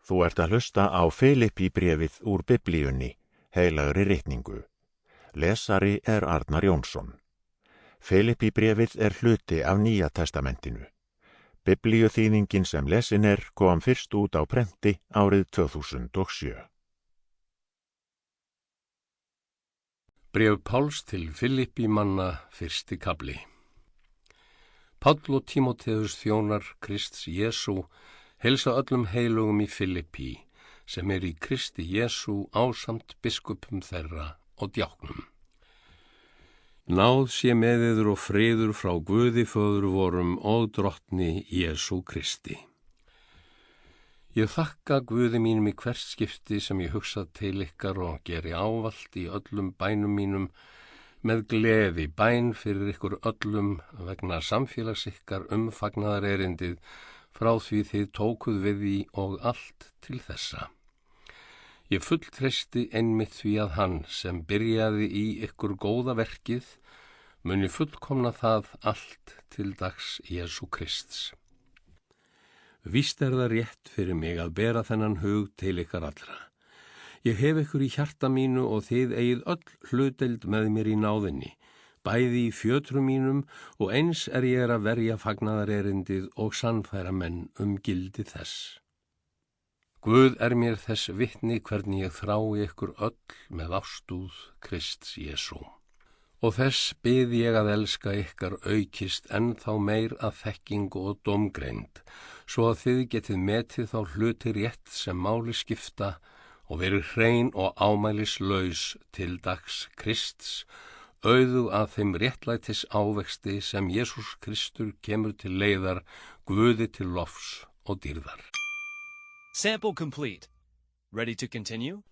Þú ert að hlusta á Filippí-bréfið úr Biblíunni, heilagri ritningu. Lesari er Arnar Jónsson. Filippí-bréfið er hluti af Nýja testamentinu. Biblíuþýðingin sem lesin kom fyrst út á prenti árið 2007. Bréf Páls til Filippímanna, fyrsti kafli. Páll og Tímóteus þjónar Krists Jesú heilsa öllum heilugum í Filippi, sem í Kristi Jesú ásamt biskupum þeirra og djáknum. Náð sé með yður og friður frá Guði föður vorum og drottni Jesú Kristi. Ég þakka Guði mínum í hvert skipti sem ég hugsa til ykkar og geri ávallt í öllum bænum mínum með gleði bæn fyrir ykkur öllum vegna samfélags ykkar fagnaðar erindið frá því þið tókuð við því og allt til þessa. Ég fulltreysti einmitt því að hann sem byrjaði í ykkur góða verkið muni fullkomna það allt til dags Jesú Krists. Víst það rétt fyrir mig að bera þennan hug til ykkar allra. Ég hef ykkur í hjarta mínu og þið eigið öll hlutdeild með mér í náðinni, bæði í fjötrum mínum og eins ég að verja fagnaðarerindið og sannfæra menn gildi þess. Guð mér þess vitni hvernig ég þrái ykkur öll með ástúð Krists Jesú. Og þess bið ég að elska ykkar aukist ennþá meir að þekkingu og dómgreind, svo að þið getið metið þá hluti rétt sem máli skipta og verið hrein og ámælislaus til dags Krists, auðug að þeim réttlætis ávexti sem Jesús Kristur kemur til leiðar, Guði til lofs og dýrðar. Sample complete. Ready to continue?